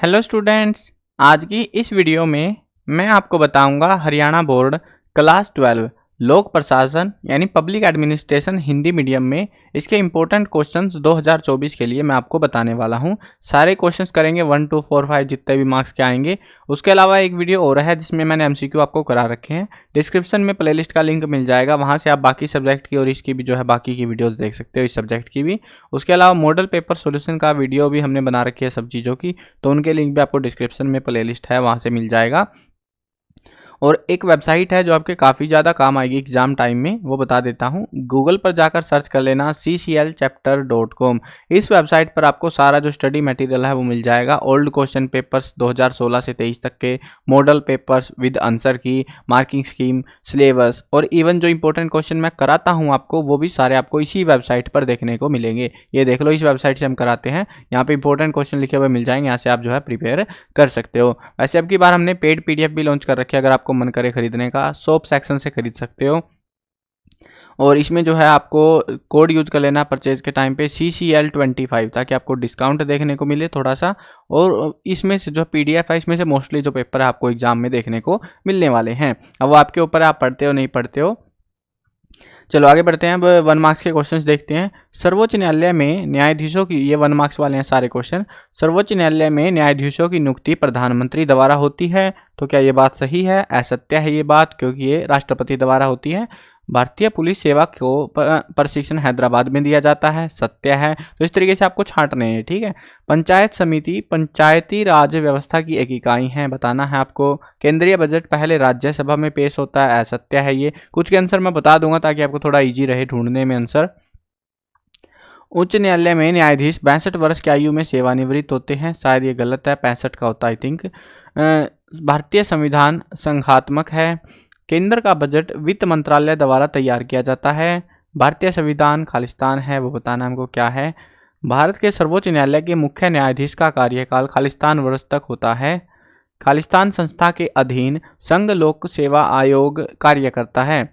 Hello students. आज की इस वीडियो में मैं आपको बताऊंगा हरियाणा बोर्ड क्लास 12 लोक प्रशासन यानी पब्लिक एडमिनिस्ट्रेशन हिंदी मीडियम में इसके इम्पोर्टेंट क्वेश्चंस 2024 के लिए मैं आपको बताने वाला हूं। सारे क्वेश्चंस करेंगे 1 2 4 5 जितने भी मार्क्स के आएंगे। उसके अलावा एक वीडियो और है जिसमें मैंने एमसीक्यू आपको करा रखे हैं। डिस्क्रिप्शन में प्लेलिस्ट का लिंक मिल जाएगा, वहां से आप बाकी सब्जेक्ट की और इसकी भी जो है बाकी की वीडियोज़ देख सकते हो, इस सब्जेक्ट की भी। उसके अलावा मॉडल पेपर सोल्यूशन का वीडियो भी हमने बना रखी है सब चीज़ों की, तो उनके लिंक भी आपको डिस्क्रिप्शन में प्लेलिस्ट है वहाँ से मिल जाएगा। और एक वेबसाइट है जो आपके काफ़ी ज़्यादा काम आएगी एग्जाम टाइम में, वो बता देता हूँ। गूगल पर जाकर सर्च कर लेना cclchapter.com। इस वेबसाइट पर आपको सारा जो स्टडी मटेरियल है वो मिल जाएगा। ओल्ड क्वेश्चन पेपर्स 2016 से 23 तक के, मॉडल पेपर्स विद आंसर की, मार्किंग स्कीम, सिलेबस और इवन जो इंपॉर्टेंट क्वेश्चन मैं कराता हूँ आपको वो भी सारे आपको इसी वेबसाइट पर देखने को मिलेंगे। ये देख लो, इस वेबसाइट से हम कराते हैं। यहाँ पे इंपॉर्टेंट क्वेश्चन लिखे हुए मिल जाएंगे, यहाँ से आप जो है प्रिपेयर कर सकते हो। वैसे अब की बार हमने पेड पीडीएफ भी लॉन्च कर रखी है, अगर आपको मन करे खरीदने का शॉप सेक्शन से खरीद सकते हो। और इसमें जो है आपको कोड यूज कर लेना परचेज के टाइम पे CCL25, ताकि आपको डिस्काउंट देखने को मिले थोड़ा सा। और इसमें से जो पीडीएफ है इसमें से मोस्टली जो पेपर है आपको एग्जाम में देखने को मिलने वाले हैं। अब वो आपके ऊपर है, आप पढ़ते हो नहीं पढ़ते हो। चलो आगे बढ़ते हैं। अब 1 मार्क्स के क्वेश्चंस देखते हैं। सर्वोच्च न्यायालय में न्यायाधीशों की, ये 1 मार्क्स वाले हैं सारे क्वेश्चन। सर्वोच्च न्यायालय में न्यायाधीशों की नियुक्ति प्रधानमंत्री द्वारा होती है, तो क्या ये बात सही है? असत्य है ये बात, क्योंकि ये राष्ट्रपति द्वारा होती है। भारतीय पुलिस सेवा को प्रशिक्षण हैदराबाद में दिया जाता है, सत्य है। तो इस तरीके से आपको छांटने हैं, ठीक है। पंचायत समिति पंचायती राज व्यवस्था की एक इकाई है, बताना है आपको। केंद्रीय बजट पहले राज्यसभा में पेश होता है, असत्य है ये। कुछ के आंसर मैं बता दूंगा ताकि आपको थोड़ा इजी रहे ढूंढने में आंसर। उच्च न्यायालय में न्यायाधीश 62 वर्ष की आयु में सेवानिवृत्त होते हैं, शायद ये गलत है, 65 का होता है आई थिंक। भारतीय संविधान संघात्मक है। केंद्र का बजट वित्त मंत्रालय द्वारा तैयार किया जाता है। भारतीय संविधान खालिस्तान है, वो बताना हमको क्या है। भारत के सर्वोच्च न्यायालय के मुख्य न्यायाधीश का कार्यकाल खालिस्तान वर्ष तक होता है। खालिस्तान संस्था के अधीन संघ लोक सेवा आयोग कार्य करता है।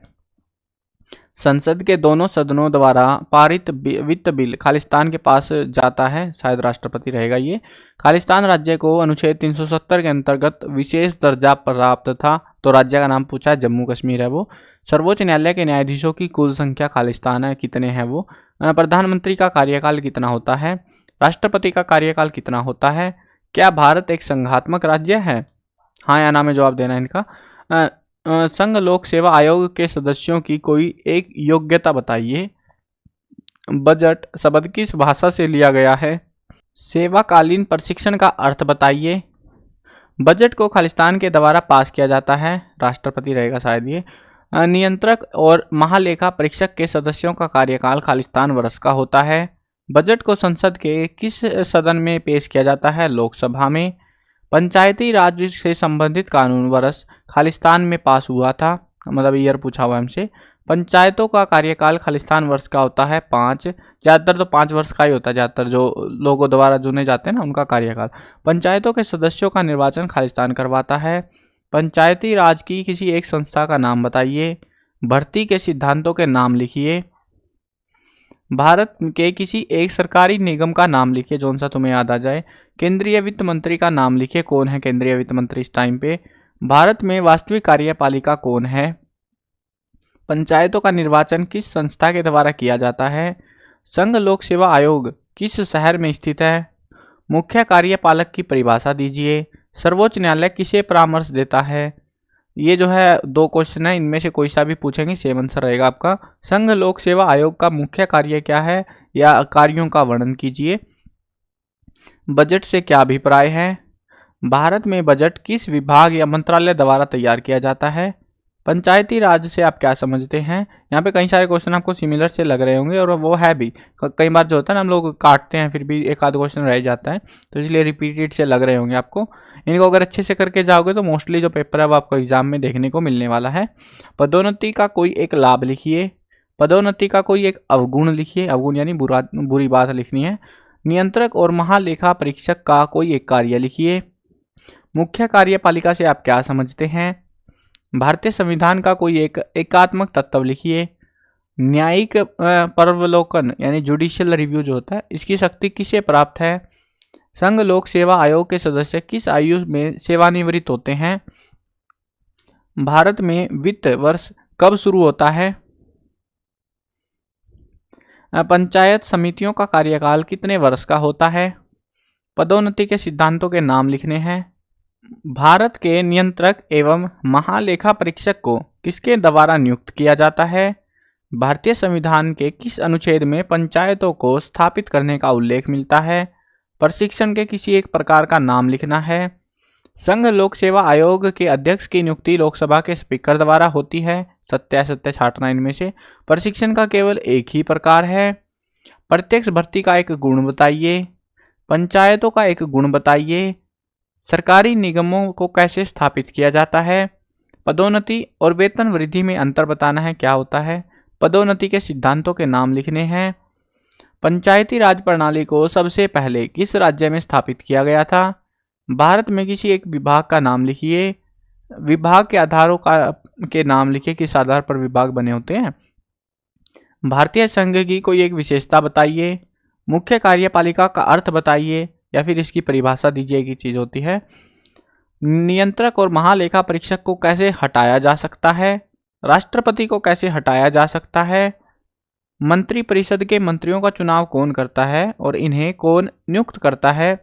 संसद के दोनों सदनों द्वारा पारित वित्त बिल खालिस्तान के पास जाता है, शायद राष्ट्रपति रहेगा ये। खालिस्तान राज्य को अनुच्छेद 370 के अंतर्गत विशेष दर्जा प्राप्त था, तो राज्य का नाम पूछा है, जम्मू कश्मीर है वो। सर्वोच्च न्यायालय के न्यायाधीशों की कुल संख्या खालिस्तान है, कितने हैं वो। प्रधानमंत्री का कार्यकाल कितना होता है। राष्ट्रपति का कार्यकाल कितना होता है। क्या भारत एक संघात्मक राज्य है, हाँ या ना में जवाब देना इनका। संघ लोक सेवा आयोग के सदस्यों की कोई एक योग्यता बताइए। बजट शब्द किस भाषा से लिया गया है। सेवाकालीन प्रशिक्षण का अर्थ बताइए। बजट को खालिस्तान के द्वारा पास किया जाता है, राष्ट्रपति रहेगा शायद ये। नियंत्रक और महालेखा परीक्षक के सदस्यों का कार्यकाल खालिस्तान वर्ष का होता है। बजट को संसद के किस सदन में पेश किया जाता है, लोकसभा में। पंचायती राज से संबंधित कानून वर्ष खालिस्तान में पास हुआ था, मतलब ईयर पूछा हुआ हमसे। पंचायतों का कार्यकाल खालिस्तान वर्ष का होता है 5, ज़्यादातर तो 5 वर्ष का ही होता है, ज़्यादातर जो लोगों द्वारा चुने जाते हैं ना उनका कार्यकाल। पंचायतों के सदस्यों का निर्वाचन खालिस्तान करवाता है। पंचायती राज की किसी एक संस्था का नाम बताइए। भर्ती के सिद्धांतों के नाम लिखिए। भारत के किसी एक सरकारी निगम का नाम लिखिए, जौन सा तुम्हें याद आ जाए। केंद्रीय वित्त मंत्री का नाम लिखिए, कौन है केंद्रीय वित्त मंत्री इस टाइम पे। भारत में वास्तविक कार्यपालिका कौन है। पंचायतों का निर्वाचन किस संस्था के द्वारा किया जाता है। संघ लोक सेवा आयोग किस शहर में स्थित है। मुख्य कार्यपालक की परिभाषा दीजिए। सर्वोच्च न्यायालय किसे परामर्श देता है। ये जो है 2 क्वेश्चन है, इनमें से कोई सा भी पूछेंगे सेम आंसर रहेगा आपका। संघ लोक सेवा आयोग का मुख्य कार्य क्या है, या कार्यों का वर्णन कीजिए। बजट से क्या अभिप्राय है। भारत में बजट किस विभाग या मंत्रालय द्वारा तैयार किया जाता है। पंचायती राज से आप क्या समझते हैं। यहाँ पे कई सारे क्वेश्चन आपको सिमिलर से लग रहे होंगे, और वो है भी। कई बार जो होता है ना हम लोग काटते हैं फिर भी एक आध क्वेश्चन रह जाता है, तो इसलिए रिपीटेड से लग रहे होंगे आपको। इनको अगर अच्छे से करके जाओगे तो मोस्टली जो पेपर है वो आपको एग्जाम में देखने को मिलने वाला है। पदोन्नति का कोई एक लाभ लिखिए। पदोन्नति का कोई एक अवगुण लिखिए, अवगुण यानी बुरी बात लिखनी है। नियंत्रक और महालेखा परीक्षक का कोई एक कार्य लिखिए। मुख्य कार्यपालिका से आप क्या समझते हैं। भारतीय संविधान का कोई एक एकात्मक तत्व लिखिए। न्यायिक पर्वलोकन यानी जुडिशियल रिव्यू जो होता है, इसकी शक्ति किसे प्राप्त है। संघ लोक सेवा आयोग के सदस्य किस आयु में सेवानिवृत्त होते हैं? भारत में वित्त वर्ष कब शुरू होता है? पंचायत समितियों का कार्यकाल कितने वर्ष का होता है? पदोन्नति के सिद्धांतों के नाम लिखने हैं। भारत के नियंत्रक एवं महालेखा परीक्षक को किसके द्वारा नियुक्त किया जाता है? भारतीय संविधान के किस अनुच्छेद में पंचायतों को स्थापित करने का उल्लेख मिलता है? प्रशिक्षण के किसी एक प्रकार का नाम लिखना है। संघ लोक सेवा आयोग के अध्यक्ष की नियुक्ति लोकसभा के स्पीकर द्वारा होती है। सत्या छाटना इनमें से। प्रशिक्षण का केवल एक ही प्रकार है। प्रत्यक्ष भर्ती का एक गुण बताइए। पंचायतों का एक गुण बताइए। सरकारी निगमों को कैसे स्थापित किया जाता है? पदोन्नति और वेतन वृद्धि में अंतर बताना है, क्या होता है? पदोन्नति के सिद्धांतों के नाम लिखने हैं। पंचायती राज प्रणाली को सबसे पहले किस राज्य में स्थापित किया गया था? भारत में किसी एक विभाग का नाम लिखिए। विभाग के आधारों के नाम लिखिए, किस आधार पर विभाग बने होते हैं। भारतीय संघ की कोई एक विशेषता बताइए। मुख्य कार्यपालिका का अर्थ बताइए या फिर इसकी परिभाषा दीजिए की चीज होती है। नियंत्रक और महालेखा परीक्षक को कैसे हटाया जा सकता है? राष्ट्रपति को कैसे हटाया जा सकता है? मंत्री परिषद के मंत्रियों का चुनाव कौन करता है और इन्हें कौन नियुक्त करता है?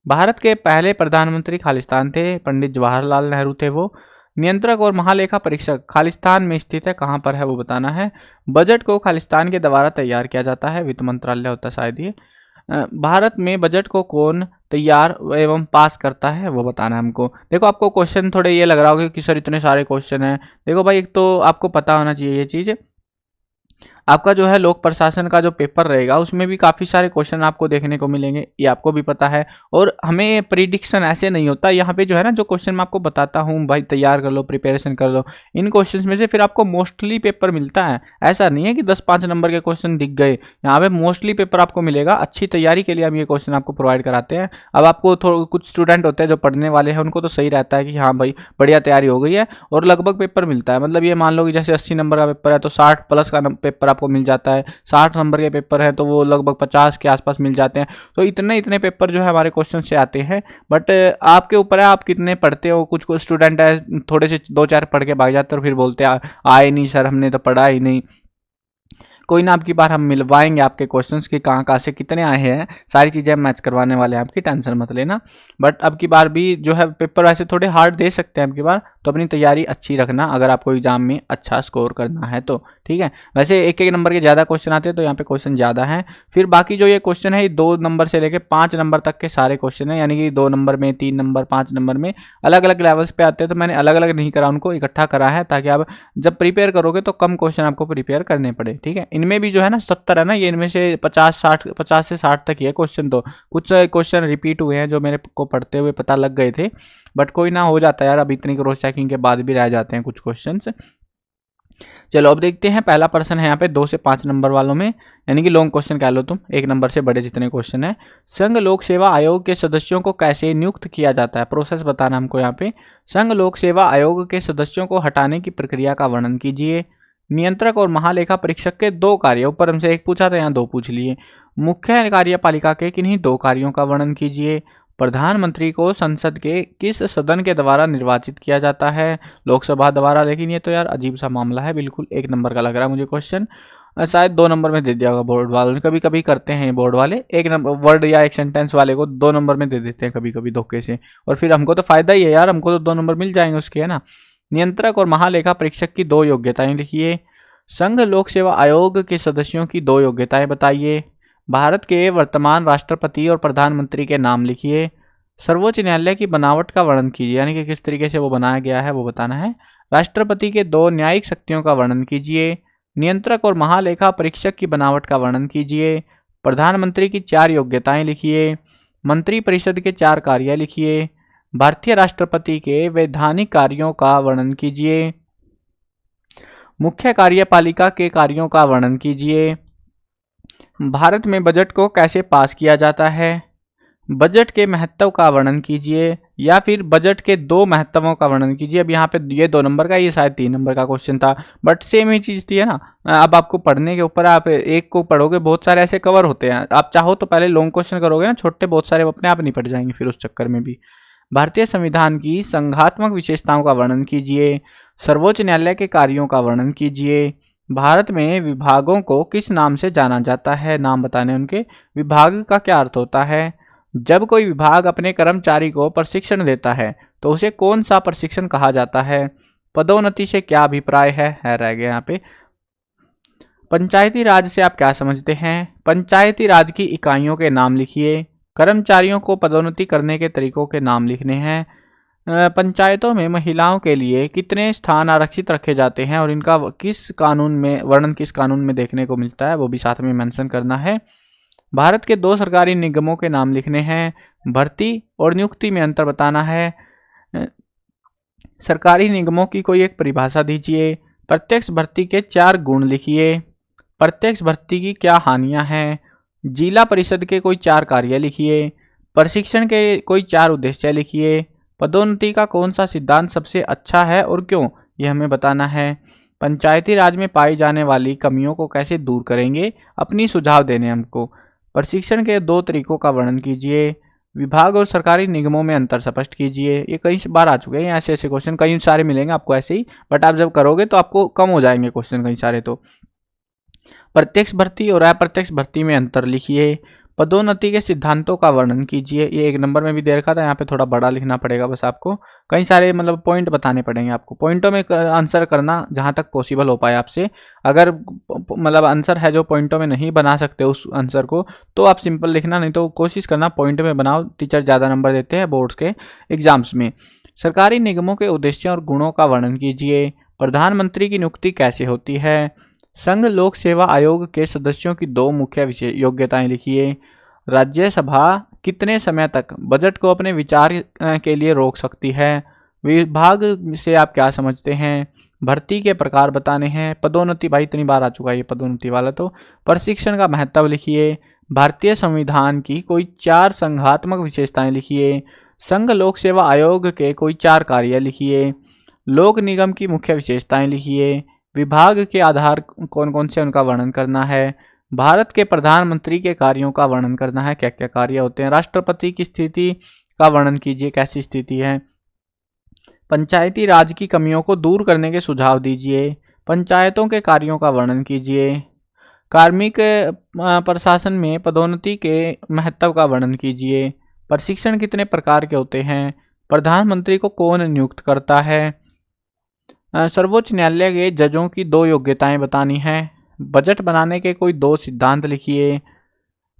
भारत के पहले प्रधानमंत्री खालिस्तान थे, पंडित जवाहरलाल नेहरू थे वो। नियंत्रक और महालेखा परीक्षक खालिस्तान में स्थित है, कहाँ पर है वो बताना है। बजट को खालिस्तान के द्वारा तैयार किया जाता है, वित्त मंत्रालय होता है शायद ये। भारत में बजट को कौन तैयार एवं पास करता है वो बताना है हमको। देखो आपको क्वेश्चन थोड़े ये लग रहा होगा कि सर इतने सारे क्वेश्चन हैं। देखो भाई, एक तो आपको पता होना चाहिए ये चीज़, आपका जो है लोक प्रशासन का जो पेपर रहेगा उसमें भी काफ़ी सारे क्वेश्चन आपको देखने को मिलेंगे, ये आपको भी पता है। और हमें प्रिडिक्शन ऐसे नहीं होता, यहाँ पे जो है ना जो क्वेश्चन मैं आपको बताता हूँ भाई तैयार कर लो, प्रिपरेशन कर लो, इन क्वेश्चन में से फिर आपको मोस्टली पेपर मिलता है। ऐसा नहीं है कि 10-5 नंबर के क्वेश्चन दिख गए, यहाँ पे मोस्टली पेपर आपको मिलेगा। अच्छी तैयारी के लिए हम ये क्वेश्चन आपको प्रोवाइड कराते हैं। अब आपको कुछ स्टूडेंट होते हैं जो पढ़ने वाले हैं, उनको तो सही रहता है कि हाँ भाई बढ़िया तैयारी हो गई है और लगभग पेपर मिलता है। मतलब ये मान लो कि जैसे 80 नंबर का पेपर है तो 60 प्लस का पेपर आपको मिल जाता है। 60 नंबर के पेपर है तो वो लगभग 50 के आसपास मिल जाते हैं। तो इतने पेपर जो है हमारे क्वेश्चन से आते हैं। बट आपके ऊपर है आप कितने पढ़ते हो। कुछ स्टूडेंट है थोड़े से 2-4 पढ़ के भाग जाते हैं और फिर बोलते हैं आए नहीं सर, हमने तो पढ़ा ही नहीं। कोई ना, आपकी बार हम मिलवाएंगे आपके क्वेश्चंस कि कहाँ से कितने आए हैं, सारी चीज़ें हम मैच करवाने वाले हैं, आपकी टेंशन मत लेना। बट अब की बार भी जो है पेपर वैसे थोड़े हार्ड दे सकते हैं अब की बार, तो अपनी तैयारी अच्छी रखना अगर आपको एग्जाम में अच्छा स्कोर करना है तो, ठीक है। वैसे एक नंबर के ज़्यादा क्वेश्चन आते हैं तो यहाँ पे क्वेश्चन ज़्यादा हैं। फिर बाकी जो ये क्वेश्चन है 2 नंबर से लेकर 5 नंबर तक के सारे क्वेश्चन है, यानी कि 2 नंबर में, 3 नंबर, 5 नंबर में अलग अलग लेवल्स पे आते हैं। तो मैंने अलग अलग नहीं करा, उनको इकट्ठा करा है ताकि आप जब प्रिपेयर करोगे तो कम क्वेश्चन आपको प्रिपेयर करने पड़े, ठीक है। इनमें भी जो है ना 70 है ना, ये इनमें से 50 से 60 तक ही है क्वेश्चन। तो कुछ क्वेश्चन रिपीट हुए हैं जो मेरे को पढ़ते हुए पता लग गए थे, बट कोई ना, हो जाता है यार, अब इतनी क्रॉस चेकिंग के बाद भी रह जाते हैं कुछ क्वेश्चंस। चलो अब देखते हैं, पहला प्रश्न है यहाँ पे 2 से 5 नंबर वालों में, यानी कि लॉन्ग क्वेश्चन कह लो तुम, 1 नंबर से बड़े जितने क्वेश्चन है। संघ लोक सेवा आयोग के सदस्यों को कैसे नियुक्त किया जाता है, प्रोसेस बताना हमको यहाँ पे। संघ लोक सेवा आयोग के सदस्यों को हटाने की प्रक्रिया का वर्णन कीजिए। नियंत्रक और महालेखा परीक्षक के 2 कार्य, ऊपर हमसे 1 पूछा था, यहाँ 2 पूछ लिए। मुख्य कार्यपालिका के किन्हीं 2 कार्यों का वर्णन कीजिए। प्रधानमंत्री को संसद के किस सदन के द्वारा निर्वाचित किया जाता है, लोकसभा द्वारा। लेकिन ये तो यार अजीब सा मामला है, बिल्कुल 1 नंबर का लग रहा है मुझे क्वेश्चन, शायद 2 नंबर में दे दिया होगा बोर्ड वालों ने। कभी कभी करते हैं बोर्ड वाले 1 नंबर वर्ड या एक सेंटेंस वाले को 2 नंबर में दे देते हैं कभी कभी धोखे से, और फिर हमको तो फायदा ही है यार, हमको तो 2 नंबर मिल जाएंगे उसके, है ना। नियंत्रक और महालेखा परीक्षक की 2 योग्यताएं लिखिए। संघ लोक सेवा आयोग के सदस्यों की 2 योग्यताएं बताइए। भारत के वर्तमान राष्ट्रपति और प्रधानमंत्री के नाम लिखिए। सर्वोच्च न्यायालय की बनावट का वर्णन कीजिए, यानी कि किस तरीके से वो बनाया गया है वो बताना है। राष्ट्रपति के 2 न्यायिक शक्तियों का वर्णन कीजिए। नियंत्रक और महालेखा परीक्षक की बनावट का वर्णन कीजिए। प्रधानमंत्री की 4 योग्यताएं लिखिए। मंत्री परिषद के 4 कार्य लिखिए। भारतीय राष्ट्रपति के वैधानिक कार्यों का वर्णन कीजिए। मुख्य कार्यपालिका के कार्यों का वर्णन कीजिए। भारत में बजट को कैसे पास किया जाता है। बजट के महत्व का वर्णन कीजिए, या फिर बजट के दो महत्वों का वर्णन कीजिए। अब यहाँ पे ये 2 नंबर का, ये शायद 3 नंबर का क्वेश्चन था, बट सेम ही चीज़ थी है ना। अब आपको पढ़ने के ऊपर, आप एक को पढ़ोगे बहुत सारे ऐसे कवर होते हैं। आप चाहो तो पहले लॉन्ग क्वेश्चन करोगे ना, छोटे बहुत सारे अपने आप निपट जाएंगे फिर उस चक्कर में भी। भारतीय संविधान की संघात्मक विशेषताओं का वर्णन कीजिए। सर्वोच्च न्यायालय के कार्यों का वर्णन कीजिए। भारत में विभागों को किस नाम से जाना जाता है, नाम बताने उनके। विभाग का क्या अर्थ होता है। जब कोई विभाग अपने कर्मचारी को प्रशिक्षण देता है तो उसे कौन सा प्रशिक्षण कहा जाता है। पदोन्नति से क्या अभिप्राय है रह गया यहाँ पे। पंचायती राज से आप क्या समझते हैं। पंचायती राज की इकाइयों के नाम लिखिए। कर्मचारियों को पदोन्नति करने के तरीकों के नाम लिखने हैं। पंचायतों में महिलाओं के लिए कितने स्थान आरक्षित रखे जाते हैं और इनका किस कानून में वर्णन, किस कानून में देखने को मिलता है, वो भी साथ में मेंशन करना है। भारत के 2 सरकारी निगमों के नाम लिखने हैं। भर्ती और नियुक्ति में अंतर बताना है। सरकारी निगमों की कोई एक परिभाषा दीजिए। प्रत्यक्ष भर्ती के 4 गुण लिखिए। प्रत्यक्ष भर्ती की क्या हानियां हैं। जिला परिषद के कोई 4 कार्य लिखिए। प्रशिक्षण के कोई 4 उद्देश्य लिखिए। पदोन्नति का कौन सा सिद्धांत सबसे अच्छा है और क्यों, यह हमें बताना है। पंचायती राज में पाई जाने वाली कमियों को कैसे दूर करेंगे, अपनी सुझाव देने हमको। प्रशिक्षण के 2 तरीकों का वर्णन कीजिए। विभाग और सरकारी निगमों में अंतर स्पष्ट कीजिए। ये कई बार आ चुके हैं ऐसे ऐसे क्वेश्चन, कई सारे मिलेंगे आपको ऐसे ही, बट आप जब करोगे तो आपको कम हो जाएंगे क्वेश्चन कई सारे। तो प्रत्यक्ष भर्ती और अप्रत्यक्ष भर्ती में अंतर लिखिए। पदोन्नति के सिद्धांतों का वर्णन कीजिए। ये 1 नंबर में भी दे रखा था, यहाँ पे थोड़ा बड़ा लिखना पड़ेगा बस आपको। कई सारे मतलब पॉइंट बताने पड़ेंगे आपको, पॉइंटों में आंसर करना जहाँ तक पॉसिबल हो पाए आपसे। अगर मतलब आंसर है जो पॉइंटों में नहीं बना सकते उस आंसर को, तो आप सिंपल लिखना, नहीं तो कोशिश करना पॉइंट में बनाओ। टीचर ज़्यादा नंबर देते हैं बोर्ड्स के एग्जाम्स में। सरकारी निगमों के उद्देश्यों और गुणों का वर्णन कीजिए। प्रधानमंत्री की नियुक्ति कैसे होती है। संघ लोक सेवा आयोग के सदस्यों की 2 मुख्य योग्यताएं लिखिए। राज्यसभा कितने समय तक बजट को अपने विचार के लिए रोक सकती है। विभाग से आप क्या समझते हैं। भर्ती के प्रकार बताने हैं। पदोन्नति, भाई इतनी बार आ चुका है ये पदोन्नति वाला। तो प्रशिक्षण का महत्व लिखिए। भारतीय संविधान की कोई 4 संघात्मक विशेषताएं लिखिए। संघ लोक सेवा आयोग के कोई 4 कार्य लिखिए। लोक निगम की मुख्य विशेषताएं लिखिए। विभाग के आधार कौन कौन से, उनका वर्णन करना है। भारत के प्रधानमंत्री के कार्यों का वर्णन करना है, क्या क्या कार्य होते हैं। राष्ट्रपति की स्थिति का वर्णन कीजिए, कैसी स्थिति है। पंचायती राज की कमियों को दूर करने के सुझाव दीजिए। पंचायतों के कार्यों का वर्णन कीजिए। कार्मिक प्रशासन में पदोन्नति के महत्व का वर्णन कीजिए। प्रशिक्षण कितने प्रकार के होते हैं। प्रधानमंत्री को कौन नियुक्त करता है। सर्वोच्च न्यायालय के जजों की 2 योग्यताएं बतानी है। बजट बनाने के कोई 2 सिद्धांत लिखिए।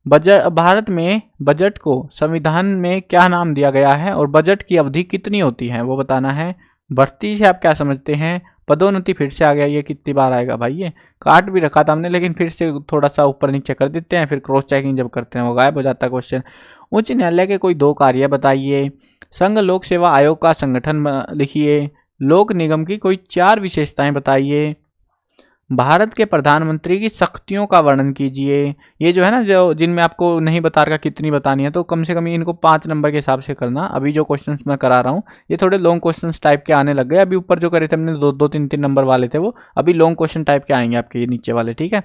भारत में बजट को संविधान में क्या नाम दिया गया है और बजट की अवधि कितनी होती है वो बताना है। भर्ती से आप क्या समझते हैं। पदोन्नति फिर से आ गया, ये कितनी बार आएगा भाई, ये काट भी रखा था हमने, लेकिन फिर से थोड़ा सा ऊपर नीचे कर देते हैं, फिर क्रॉस चेकिंग जब करते हैं वो गायब हो जाता है क्वेश्चन। उच्च न्यायालय के कोई 2 कार्य बताइए। संघ लोक सेवा आयोग का संगठन लिखिए। लोक निगम की कोई 4 विशेषताएं बताइए। भारत के प्रधानमंत्री की शक्तियों का वर्णन कीजिए। ये जो है ना, जो जिनमें आपको नहीं बता रखा कितनी बतानी है, तो कम से कम इनको 5 नंबर के हिसाब से करना। अभी जो क्वेश्चंस मैं करा रहा हूँ ये थोड़े लॉन्ग क्वेश्चंस टाइप के आने लग गए। अभी ऊपर जो करे थे हमने 2 3 नंबर वाले थे, वो अभी लॉन्ग क्वेश्चन टाइप के आएंगे आपके ये नीचे वाले, ठीक है।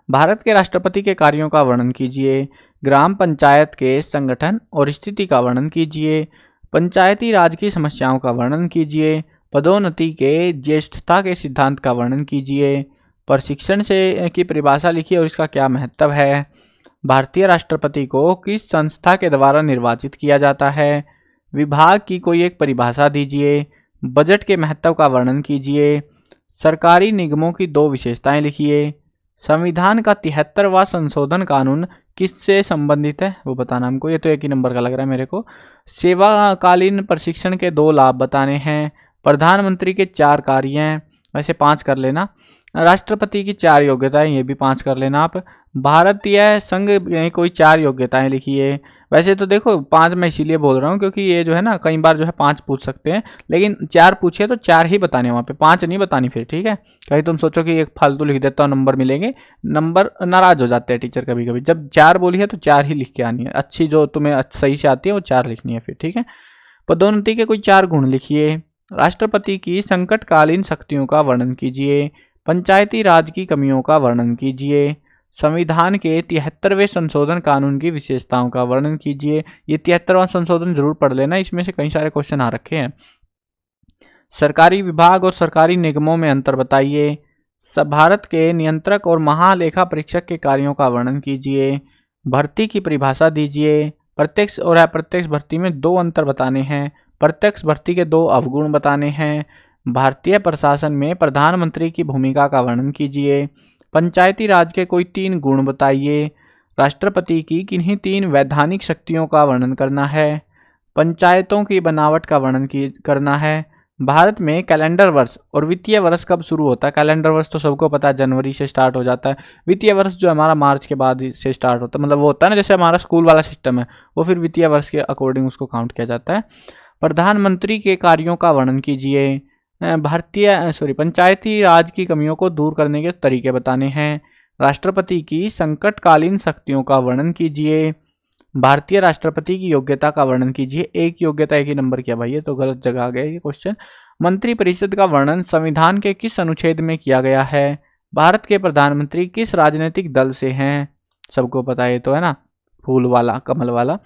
भारत के राष्ट्रपति के कार्यों का वर्णन कीजिए। ग्राम पंचायत के संगठन और स्थिति का वर्णन कीजिए। पंचायती राज की समस्याओं का वर्णन कीजिए। पदोन्नति के ज्येष्ठता के सिद्धांत का वर्णन कीजिए। प्रशिक्षण से की परिभाषा लिखिए और इसका क्या महत्व है। भारतीय राष्ट्रपति को किस संस्था के द्वारा निर्वाचित किया जाता है। विभाग की कोई एक परिभाषा दीजिए। बजट के महत्व का वर्णन कीजिए। सरकारी निगमों की 2 विशेषताएं लिखिए। संविधान का 73वां संशोधन कानून किससे संबंधित है वो बताना हमको। ये तो 1 ही नंबर का लग रहा है मेरे को। सेवाकालीन प्रशिक्षण के 2 लाभ बताने हैं। प्रधानमंत्री के 4 कार्य हैं, वैसे 5 कर लेना। राष्ट्रपति की 4 योग्यताएं, ये भी 5 कर लेना आप। भारतीय संघ में कोई 4 योग्यताएं लिखिए। वैसे तो देखो 5 मैं इसीलिए बोल रहा हूँ क्योंकि ये जो है ना कई बार जो है 5 पूछ सकते हैं, लेकिन 4 पूछिए तो 4 ही बताने वहाँ पे, 5 नहीं बतानी फिर, ठीक है। कहीं तुम सोचो कि एक फालतू लिख देता हूँ नंबर मिलेंगे, नंबर नाराज हो जाते हैं टीचर कभी कभी। जब 4 बोली है तो 4 ही लिख के आनी है, अच्छी जो तुम्हें सही से आती है वो 4 लिखनी है फिर, ठीक है। पदोन्नति के कोई 4 गुण लिखिए। राष्ट्रपति की संकटकालीन शक्तियों का वर्णन कीजिए। पंचायती राज की कमियों का वर्णन कीजिए। संविधान के 73वें संशोधन कानून की विशेषताओं का वर्णन कीजिए। ये 73वां संशोधन जरूर पढ़ लेना, इसमें से कई सारे क्वेश्चन आ रखे हैं। सरकारी विभाग और सरकारी निगमों में अंतर बताइए। भारत के नियंत्रक और महालेखा परीक्षक के कार्यों का वर्णन कीजिए। भर्ती की परिभाषा दीजिए। प्रत्यक्ष और अप्रत्यक्ष भर्ती में 2 अंतर बताने हैं। प्रत्यक्ष भर्ती के 2 अवगुण बताने हैं। भारतीय प्रशासन में प्रधानमंत्री की भूमिका का वर्णन कीजिए। पंचायती राज के कोई 3 गुण बताइए। राष्ट्रपति की किन्हीं 3 वैधानिक शक्तियों का वर्णन करना है। पंचायतों की बनावट का वर्णन करना है। भारत में कैलेंडर वर्ष और वित्तीय वर्ष कब शुरू होता है। कैलेंडर वर्ष तो सबको पता है जनवरी से स्टार्ट हो जाता है। वित्तीय वर्ष जो हमारा मार्च के बाद से स्टार्ट होता है, मतलब वो होता है ना जैसे हमारा स्कूल वाला सिस्टम है, वो फिर वित्तीय वर्ष के अकॉर्डिंग उसको काउंट किया जाता है। प्रधानमंत्री के कार्यों का वर्णन कीजिए। पंचायती राज की कमियों को दूर करने के तरीके बताने हैं। राष्ट्रपति की संकटकालीन शक्तियों का वर्णन कीजिए। भारतीय राष्ट्रपति की योग्यता का वर्णन कीजिए। एक योग्यता एक ही नंबर किया भाई, ये तो गलत जगह आ गया ये क्वेश्चन। मंत्रिपरिषद का वर्णन संविधान के किस अनुच्छेद में किया गया है। भारत के प्रधानमंत्री किस राजनीतिक दल से हैं, सबको पता है तो है ना, फूल वाला, कमल वाला।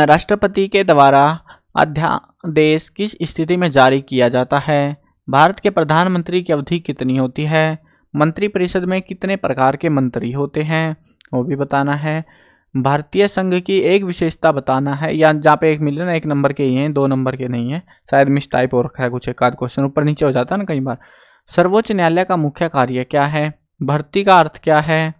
राष्ट्रपति के द्वारा अध्यादेश किस स्थिति में जारी किया जाता है। भारत के प्रधानमंत्री की अवधि कितनी होती है। मंत्रिपरिषद में कितने प्रकार के मंत्री होते हैं, वो भी बताना है। भारतीय संघ की एक विशेषता बताना है, या जहाँ पे एक मिले ना 1 नंबर के ही हैं, 2 नंबर के नहीं है, शायद मिस टाइप हो रखा है कुछ, एक आध क्वेश्चन ऊपर नीचे हो जाता है ना कई बार। सर्वोच्च न्यायालय का मुख्य कार्य क्या है। भर्ती का अर्थ क्या है।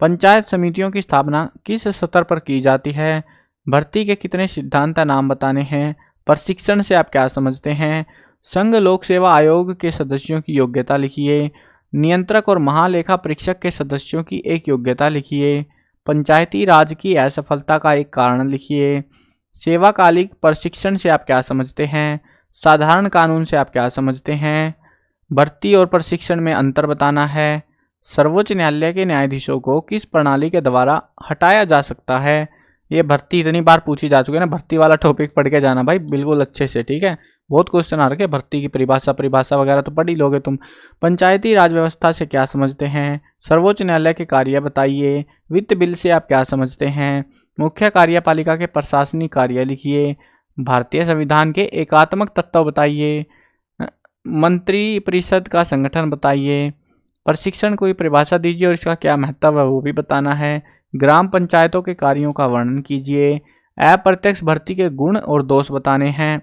पंचायत समितियों की स्थापना किस स्तर पर की जाती है। भर्ती के कितने सिद्धांत नाम बताने हैं। प्रशिक्षण से आप क्या समझते हैं। संघ लोक सेवा आयोग के सदस्यों की योग्यता लिखिए। नियंत्रक और महालेखा परीक्षक के सदस्यों की एक योग्यता लिखिए। पंचायती राज की असफलता का एक कारण लिखिए। सेवाकालिक प्रशिक्षण से आप क्या समझते हैं। साधारण कानून से आप क्या समझते हैं। भर्ती और प्रशिक्षण में अंतर बताना है। सर्वोच्च न्यायालय के न्यायाधीशों को किस प्रणाली के द्वारा हटाया जा सकता है। ये भर्ती इतनी बार पूछी जा चुकी है ना, भर्ती वाला टॉपिक पढ़ के जाना भाई बिल्कुल अच्छे से, ठीक है। बहुत क्वेश्चन आ रखे हैं भर्ती की परिभाषा वगैरह तो पढ़ ही लोगे तुम। पंचायती राज व्यवस्था से क्या समझते हैं। सर्वोच्च न्यायालय के कार्य बताइए। वित्त बिल से आप क्या समझते हैं। मुख्य कार्यपालिका के प्रशासनिक कार्य लिखिए। भारतीय संविधान के एकात्मक तत्व बताइए। मंत्रिपरिषद का संगठन बताइए। प्रशिक्षण को परिभाषा दीजिए और इसका क्या महत्व है वो भी बताना है। ग्राम पंचायतों के कार्यों का वर्णन कीजिए। अप्रत्यक्ष भर्ती के गुण और दोष बताने हैं।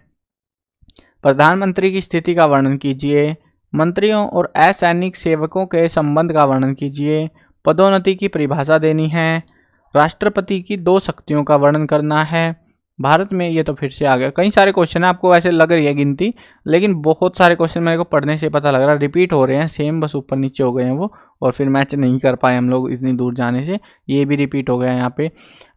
प्रधानमंत्री की स्थिति का वर्णन कीजिए। मंत्रियों और असैनिक सेवकों के संबंध का वर्णन कीजिए। पदोन्नति की परिभाषा देनी है। राष्ट्रपति की 2 शक्तियों का वर्णन करना है। भारत में, ये तो फिर से आ गया, कई सारे क्वेश्चन है, आपको ऐसे लग रही है गिनती, लेकिन बहुत सारे क्वेश्चन मेरे को पढ़ने से पता लग रहा है रिपीट हो रहे हैं, सेम बस ऊपर नीचे हो गए हैं वो, और फिर मैच नहीं कर पाए हम लोग इतनी दूर जाने से, ये भी रिपीट हो गया है यहाँ पे।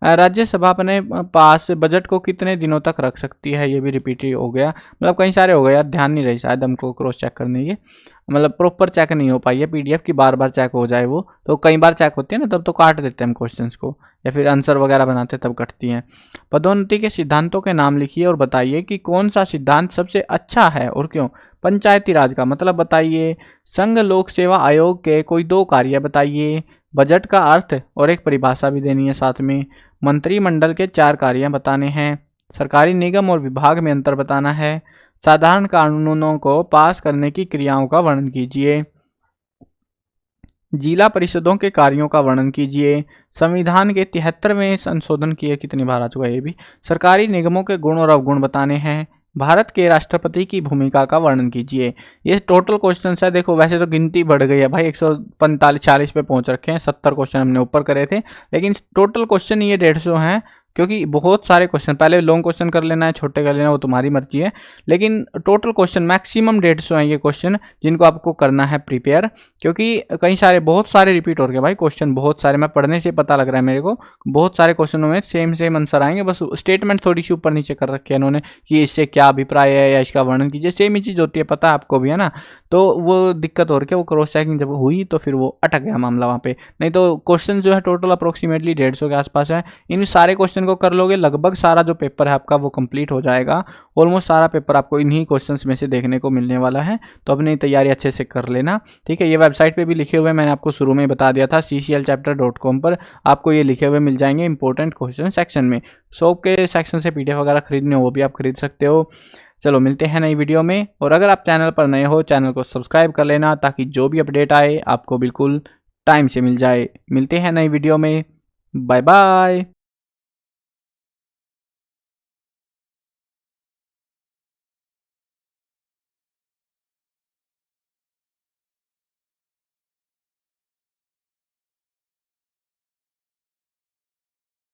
राज्यसभा अपने पास बजट को कितने दिनों तक रख सकती है, ये भी रिपीट हो गया, मतलब कई सारे हो गए यार, ध्यान नहीं रही शायद हमको क्रॉस चेक करने, ये मतलब प्रॉपर चेक नहीं हो पाई है पीडीएफ की, बार बार चेक हो जाए वो तो, कई बार चेक होती है ना तब तो काट देते हैं हम क्वेश्चंस को, या फिर आंसर वगैरह बनाते तब कटती हैं। पदोन्नति के सिद्धांतों के नाम लिखिए और बताइए कि कौन सा सिद्धांत सबसे अच्छा है और क्यों। पंचायती राज का मतलब बताइए। संघ लोक सेवा आयोग के कोई 2 कार्य बताइए। बजट का अर्थ और एक परिभाषा भी देनी है साथ में। मंत्रिमंडल के 4 कार्य बताने हैं। सरकारी निगम और विभाग में अंतर बताना है। साधारण कानूनों को पास करने की क्रियाओं का वर्णन कीजिए। जिला परिषदों के कार्यों का वर्णन कीजिए। संविधान के 73वें संशोधन किए, कितनी बार आ चुका है ये भी। सरकारी निगमों के गुण और अवगुण बताने हैं। भारत के राष्ट्रपति की भूमिका का वर्णन कीजिए। ये टोटल क्वेश्चन है, देखो वैसे तो गिनती बढ़ गई है भाई, 145-40 पे पहुंच रखे हैं, 70 क्वेश्चन हमने ऊपर करे थे, लेकिन टोटल क्वेश्चन ये 150 हैं, क्योंकि बहुत सारे क्वेश्चन, पहले लॉन्ग क्वेश्चन कर लेना है छोटे कर लेना वो तुम्हारी मर्जी है, लेकिन टोटल क्वेश्चन मैक्सिमम 150 आएंगे क्वेश्चन जिनको आपको करना है प्रिपेयर, क्योंकि कई सारे बहुत सारे रिपीट हो गए भाई क्वेश्चन, बहुत सारे, मैं पढ़ने से पता लग रहा है मेरे को, बहुत सारे क्वेश्चनों में सेम आंसर आएंगे, बस स्टेटमेंट थोड़ी सी ऊपर नीचे कर रखी है इन्होंने कि इससे क्या अभिप्राय है या इसका वर्णन कीजिए, सेम ही चीज़ होती है, पता है आपको भी है ना। तो वो दिक्कत हो रही है, वो क्रॉस चेकिंग जब हुई तो फिर वो अटक गया मामला वहाँ पे, नहीं तो क्वेश्चन जो है टोटल अप्रोक्सीमेटली 150 के आसपास है। इन सारे क्वेश्चन को कर लोगे लगभग सारा जो पेपर है आपका वो कंप्लीट हो जाएगा, ऑलमोस्ट सारा पेपर आपको इन्हीं क्वेश्चंस में से देखने को मिलने वाला है। तो अपनी तैयारी अच्छे से कर लेना, ठीक है। ये वेबसाइट पे भी लिखे हुए मैंने आपको शुरू में बता दिया था, cclchapter.com पर आपको ये लिखे हुए मिल जाएंगे इंपॉर्टेंट क्वेश्चन सेक्शन में। शॉप के सेक्शन से PDF वगैरह खरीदने हो वो भी आप खरीद सकते हो। चलो मिलते हैं नई वीडियो में, और अगर आप चैनल पर नए हो चैनल को सब्सक्राइब कर लेना ताकि जो भी अपडेट आए आपको बिल्कुल टाइम से मिल जाए। मिलते हैं नई वीडियो में, बाय बाय।